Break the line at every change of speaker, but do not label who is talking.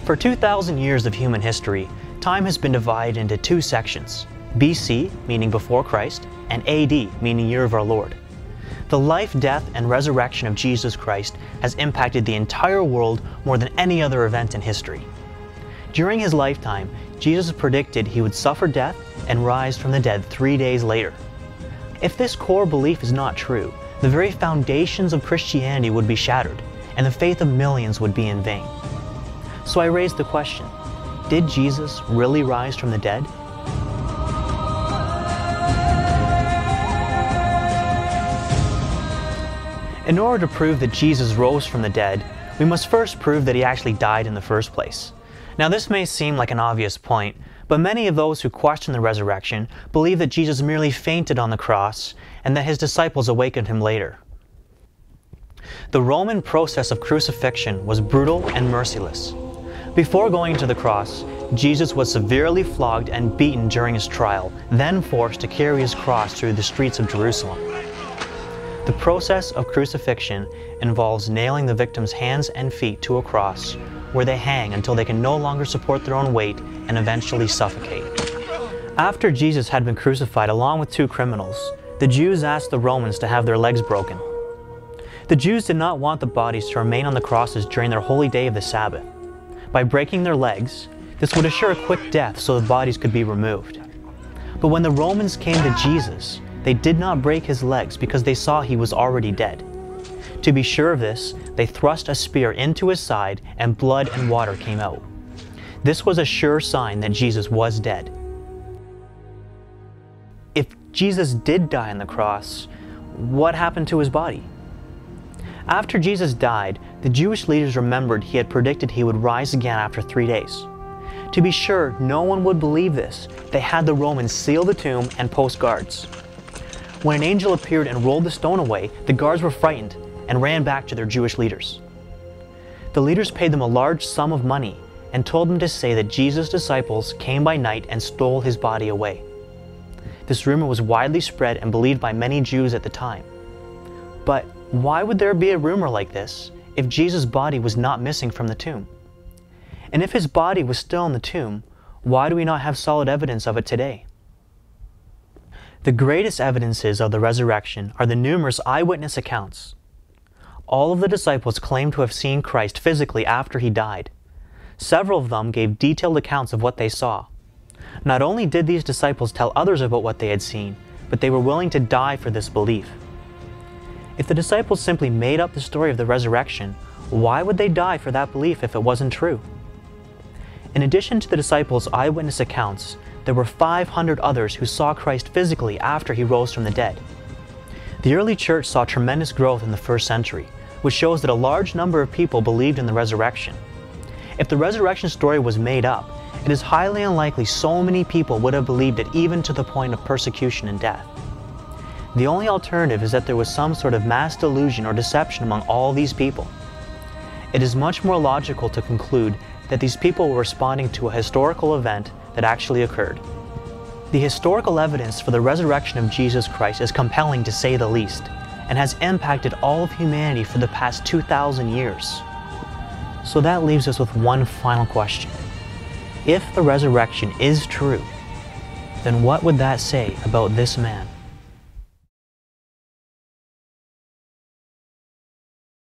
For 2,000 years of human history, time has been divided into two sections: BC, meaning before Christ, and AD, meaning year of our Lord. The life, death, and resurrection of Jesus Christ has impacted the entire world more than any other event in history. During his lifetime, Jesus predicted he would suffer death and rise from the dead 3 days later. If this core belief is not true, the very foundations of Christianity would be shattered, and the faith of millions would be in vain. So I raised the question, did Jesus really rise from the dead? In order to prove that Jesus rose from the dead, we must first prove that he actually died in the first place. Now this may seem like an obvious point, but many of those who question the resurrection believe that Jesus merely fainted on the cross and that his disciples awakened him later. The Roman process of crucifixion was brutal and merciless. Before going to the cross, Jesus was severely flogged and beaten during his trial, then forced to carry his cross through the streets of Jerusalem. The process of crucifixion involves nailing the victim's hands and feet to a cross, where they hang until they can no longer support their own weight and eventually suffocate. After Jesus had been crucified along with two criminals, the Jews asked the Romans to have their legs broken. The Jews did not want the bodies to remain on the crosses during their holy day of the Sabbath. By breaking their legs, this would assure a quick death so the bodies could be removed. But when the Romans came to Jesus, they did not break his legs because they saw he was already dead. To be sure of this, they thrust a spear into his side and blood and water came out. This was a sure sign that Jesus was dead. If Jesus did die on the cross, what happened to his body? After Jesus died, the Jewish leaders remembered he had predicted he would rise again after 3 days. To be sure no one would believe this, they had the Romans seal the tomb and post guards. When an angel appeared and rolled the stone away, the guards were frightened and ran back to their Jewish leaders. The leaders paid them a large sum of money and told them to say that Jesus' disciples came by night and stole his body away. This rumor was widely spread and believed by many Jews at the time. But why would there be a rumor like this if Jesus' body was not missing from the tomb? And if his body was still in the tomb, why do we not have solid evidence of it today? The greatest evidences of the resurrection are the numerous eyewitness accounts. All of the disciples claimed to have seen Christ physically after he died. Several of them gave detailed accounts of what they saw. Not only did these disciples tell others about what they had seen, but they were willing to die for this belief. If the disciples simply made up the story of the resurrection, why would they die for that belief if it wasn't true? In addition to the disciples' eyewitness accounts, there were 500 others who saw Christ physically after he rose from the dead. The early church saw tremendous growth in the first century, which shows that a large number of people believed in the resurrection. If the resurrection story was made up, it is highly unlikely so many people would have believed it even to the point of persecution and death. The only alternative is that there was some sort of mass delusion or deception among all these people. It is much more logical to conclude that these people were responding to a historical event that actually occurred. The historical evidence for the resurrection of Jesus Christ is compelling to say the least, and has impacted all of humanity for the past 2,000 years. So that leaves us with one final question. If the resurrection is true, then what would that say about this man?